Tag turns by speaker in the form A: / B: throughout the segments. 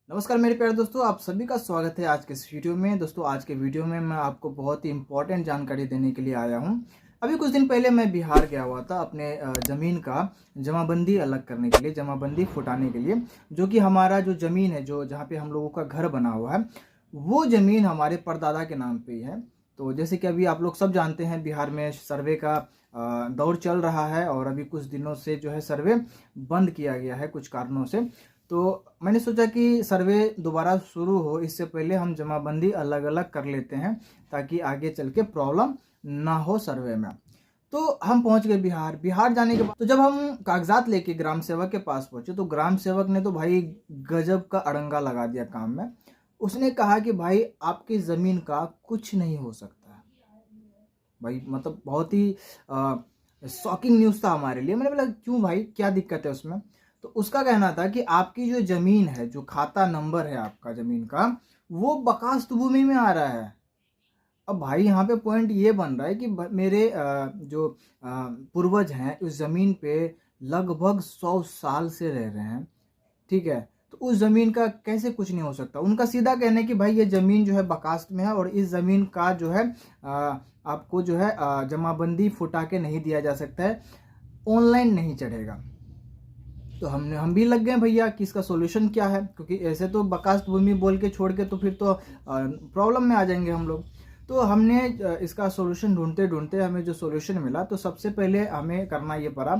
A: नमस्कार मेरे प्यारे दोस्तों, आप सभी का स्वागत है आज के इस वीडियो में। दोस्तों आज के वीडियो में मैं आपको बहुत ही इम्पोर्टेंट जानकारी देने के लिए आया हूं। अभी कुछ दिन पहले मैं बिहार गया हुआ था अपने ज़मीन का जमाबंदी अलग करने के लिए, जमाबंदी फुटाने के लिए। जो कि हमारा जो ज़मीन है, जो जहाँ पे हम लोगों का घर बना हुआ है, वो ज़मीन हमारे परदादा के नाम पे ही है। तो जैसे कि अभी आप लोग सब जानते हैं, बिहार में सर्वे का दौर चल रहा है और अभी कुछ दिनों से जो है सर्वे बंद किया गया है कुछ कारणों से। तो मैंने सोचा कि सर्वे दोबारा शुरू हो इससे पहले हम जमाबंदी अलग अलग कर लेते हैं, ताकि आगे चल के प्रॉब्लम ना हो सर्वे में। तो हम पहुंच गए बिहार जाने के बाद तो जब हम कागजात लेके ग्राम सेवक के पास पहुंचे, तो ग्राम सेवक ने तो भाई गजब का अड़ंगा लगा दिया काम में। उसने कहा कि भाई आपकी ज़मीन का कुछ नहीं हो सकता। भाई मतलब बहुत ही शॉकिंग न्यूज़ था हमारे लिए। मैंने बोला क्यों भाई, क्या दिक्कत है उसमें? तो उसका कहना था कि आपकी जो ज़मीन है, जो खाता नंबर है आपका ज़मीन का, वो बकास्त भूमि में आ रहा है। अब भाई यहाँ पे पॉइंट ये बन रहा है कि मेरे जो पूर्वज हैं उस ज़मीन पे लगभग 100 साल से रह रहे हैं, ठीक है? तो उस ज़मीन का कैसे कुछ नहीं हो सकता? उनका सीधा कहना है कि भाई ये ज़मीन जो है बकास्त में है और इस ज़मीन का जो है आपको जो है जमाबंदी फुटा के नहीं दिया जा सकता है, ऑनलाइन नहीं चढ़ेगा। तो हम भी लग गए भैया कि इसका सॉल्यूशन क्या है, क्योंकि ऐसे तो बकास्त भूमि बोल के छोड़ के तो फिर तो प्रॉब्लम में आ जाएंगे हम लोग। तो हमने इसका सॉल्यूशन ढूंढते ढूंढते हमें जो सॉल्यूशन मिला, तो सबसे पहले हमें करना ये पड़ा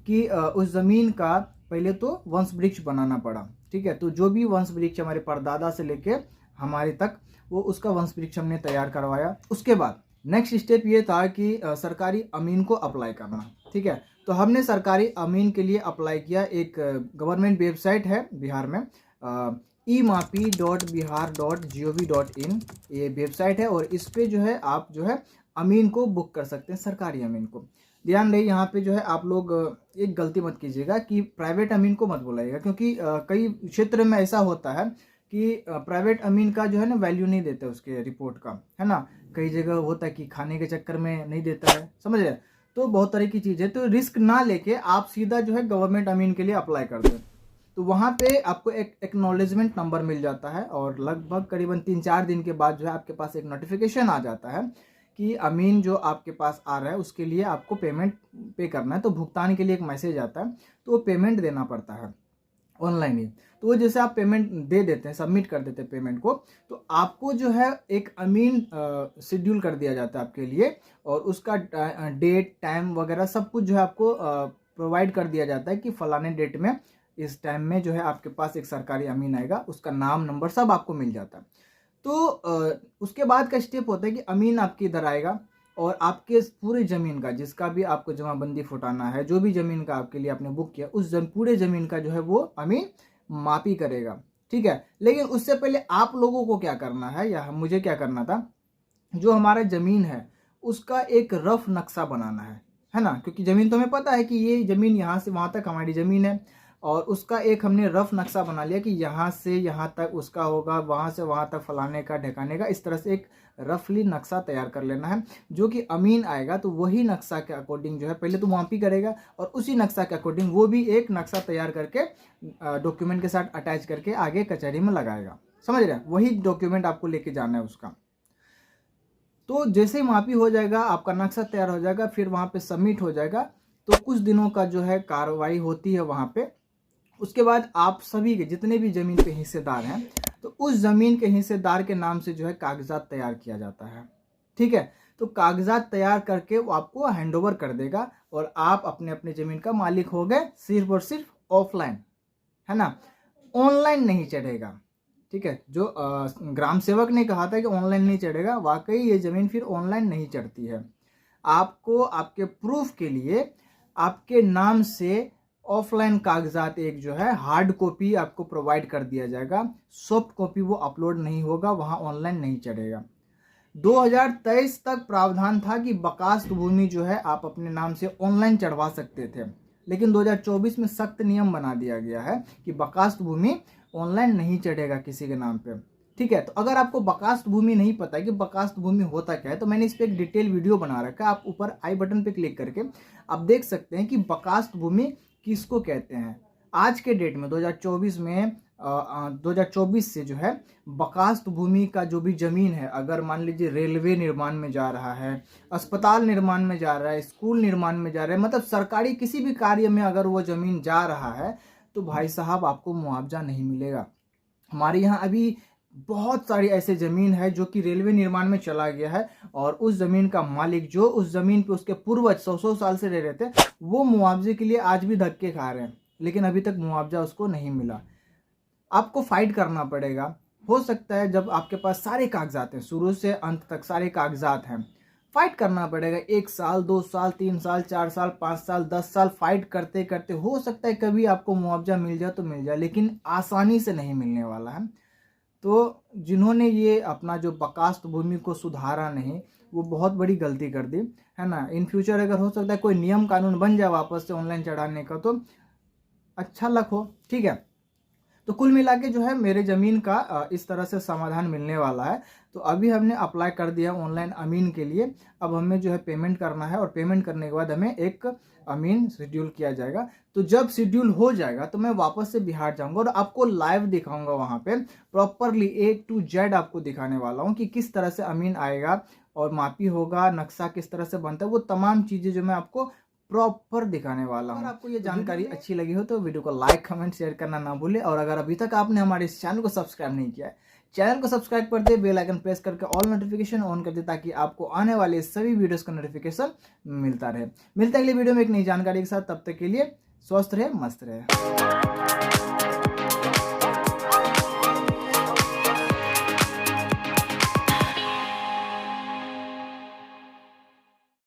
A: कि उस ज़मीन का पहले तो वंश वृक्ष बनाना पड़ा, ठीक है? तो जो भी वंश वृक्ष हमारे परदादा से लेके हमारे तक, वो उसका वंश वृक्ष हमने तैयार करवाया। उसके बाद नेक्स्ट स्टेप ये था कि सरकारी अमीन को अप्लाई करना, ठीक है? तो हमने सरकारी अमीन के लिए अप्लाई किया। एक गवर्नमेंट वेबसाइट है बिहार में, emaapi.bihar.gov.in, ये वेबसाइट है और इस पे जो है आप जो है अमीन को बुक कर सकते हैं, सरकारी अमीन को। ध्यान रहे यहाँ पे जो है आप लोग एक गलती मत कीजिएगा कि प्राइवेट अमीन को मत बुलाइएगा, क्योंकि कई क्षेत्र में ऐसा होता है कि प्राइवेट अमीन का जो है ना वैल्यू नहीं देते उसके रिपोर्ट का, है ना? कई जगह होता है कि खाने के चक्कर में नहीं देता है, समझ रहे? तो बहुत तरह की चीज़ है, तो रिस्क ना लेके आप सीधा जो है गवर्नमेंट अमीन के लिए अप्लाई कर दें। तो वहाँ पे आपको एक एक्नॉलेजमेंट नंबर मिल जाता है और लगभग करीबन 3-4 दिन के बाद जो है आपके पास एक नोटिफिकेशन आ जाता है कि अमीन जो आपके पास आ रहा है उसके लिए आपको पेमेंट पे करना है। तो भुगतान के लिए एक मैसेज आता है, तो वो पेमेंट देना पड़ता है ऑनलाइन ही। तो वो जैसे आप पेमेंट दे देते हैं, सबमिट कर देते हैं पेमेंट को, तो आपको जो है एक अमीन शेड्यूल कर दिया जाता है आपके लिए, और उसका डेट टाइम वगैरह सब कुछ जो है आपको प्रोवाइड कर दिया जाता है कि फलाने डेट में इस टाइम में जो है आपके पास एक सरकारी अमीन आएगा, उसका नाम नंबर सब आपको मिल जाता है। तो उसके बाद का स्टेप होता है कि अमीन आपके इधर आएगा और आपके पूरे ज़मीन का, जिसका भी आपको जमाबंदी फुटाना है, जो भी ज़मीन का आपके लिए आपने बुक किया, उस पूरे ज़मीन का जो है वो अमीन मापी करेगा, ठीक है? लेकिन उससे पहले आप लोगों को क्या करना है, या मुझे क्या करना था, जो हमारा ज़मीन है उसका एक रफ नक्शा बनाना है ना? क्योंकि ज़मीन तो हमें पता है कि ये ज़मीन यहाँ से वहाँ तक हमारी ज़मीन है, और उसका एक हमने रफ नक्शा बना लिया कि यहाँ से यहाँ तक उसका होगा, वहाँ से वहाँ तक फलाने का ढकाने का, इस तरह से एक रफली नक्शा तैयार कर लेना है। जो कि अमीन आएगा तो वही नक्शा के अकॉर्डिंग जो है पहले तो मापी करेगा, और उसी नक्शा के अकॉर्डिंग वो भी एक नक्शा तैयार करके डॉक्यूमेंट के साथ अटैच करके आगे कचहरी में लगाएगा, समझ रहे हैं? वही डॉक्यूमेंट आपको लेके जाना है उसका। तो जैसे ही मापी हो जाएगा, आपका नक्शा तैयार हो जाएगा, फिर वहाँ पे सबमिट हो जाएगा। तो कुछ दिनों का जो है कार्रवाई होती है वहाँ पे। उसके बाद आप सभी के जितने भी ज़मीन पे हिस्सेदार हैं, तो उस ज़मीन के हिस्सेदार के नाम से जो है कागजात तैयार किया जाता है, ठीक है? तो कागजात तैयार करके वो आपको हैंडओवर कर देगा और आप अपने अपने ज़मीन का मालिक हो गए, सिर्फ और सिर्फ ऑफलाइन, है ना? ऑनलाइन नहीं चढ़ेगा, ठीक है? जो ग्राम सेवक ने कहा था कि ऑनलाइन नहीं चढ़ेगा, वाकई ये ज़मीन फिर ऑनलाइन नहीं चढ़ती है। आपको आपके प्रूफ के लिए आपके नाम से ऑफलाइन कागजात एक जो है हार्ड कॉपी आपको प्रोवाइड कर दिया जाएगा। सॉफ्ट कॉपी वो अपलोड नहीं होगा, वहाँ ऑनलाइन नहीं चढ़ेगा। 2023 तक प्रावधान था कि बकास्त भूमि जो है आप अपने नाम से ऑनलाइन चढ़वा सकते थे, लेकिन 2024 में सख्त नियम बना दिया गया है कि बकास्त भूमि ऑनलाइन नहीं चढ़ेगा किसी के नाम पे, ठीक है? तो अगर आपको बकास्त भूमि नहीं पता है कि बकास्त भूमि होता क्या है, तो मैंने इस पर एक डिटेल वीडियो बना रखा है। आप ऊपर आई बटन पे क्लिक करके आप देख सकते हैं कि बकास्त भूमि किसको कहते हैं। आज के डेट में 2024 में 2024 से जो है बकास्त भूमि का जो भी जमीन है, अगर मान लीजिए रेलवे निर्माण में जा रहा है, अस्पताल निर्माण में जा रहा है, स्कूल निर्माण में जा रहा है, मतलब सरकारी किसी भी कार्य में अगर वो जमीन जा रहा है तो भाई साहब आपको मुआवजा नहीं मिलेगा। हमारे यहाँ अभी बहुत सारी ऐसे ज़मीन है जो कि रेलवे निर्माण में चला गया है और उस ज़मीन का मालिक जो उस ज़मीन पे उसके पूर्वज 100 साल से रह रहे थे, वो मुआवजे के लिए आज भी धक्के खा रहे हैं, लेकिन अभी तक मुआवजा उसको नहीं मिला। आपको फाइट करना पड़ेगा। हो सकता है जब आपके पास सारे कागजात हैं, शुरू से अंत तक सारे कागजात हैं, फाइट करना पड़ेगा। 1 साल 2 साल 3 साल 4 साल 5 साल 10 साल फाइट करते करते हो सकता है कभी आपको मुआवजा मिल जाए तो मिल जाए, लेकिन आसानी से नहीं मिलने वाला है। तो जिन्होंने ये अपना जो बकास्त भूमि को सुधारा नहीं, वो बहुत बड़ी गलती कर दी है ना। इन फ्यूचर अगर हो सकता है कोई नियम कानून बन जाए वापस से ऑनलाइन चढ़ाने का तो अच्छा लक हो, ठीक है। तो कुल मिला के जो है मेरे ज़मीन का इस तरह से समाधान मिलने वाला है। तो अभी हमने अप्लाई कर दिया ऑनलाइन अमीन के लिए। अब हमें जो है पेमेंट करना है और पेमेंट करने के बाद हमें एक अमीन शेड्यूल किया जाएगा। तो जब शेड्यूल हो जाएगा तो मैं वापस से बिहार जाऊंगा और आपको लाइव दिखाऊंगा, वहाँ पे प्रॉपरली A to Z आपको दिखाने वाला हूँ कि किस तरह से अमीन आएगा और मापी होगा, नक्शा किस तरह से बनता है, वो तमाम चीज़ें जो मैं आपको प्रॉपर दिखाने वाला हूँ। अगर आपको ये जानकारी अच्छी लगी हो तो वीडियो को लाइक कमेंट शेयर करना ना भूलें, और अगर अभी तक आपने हमारे इस चैनल को सब्सक्राइब नहीं किया है, चैनल को सब्सक्राइब कर दे, बेल आइकन प्रेस करके ऑल नोटिफिकेशन ऑन कर दे ताकि आपको आने वाले सभी वीडियोस का नोटिफिकेशन मिलता रहे। मिलते हैं अगले वीडियो में एक नई जानकारी के साथ, तब तक के लिए स्वस्थ रहे, मस्त रहे।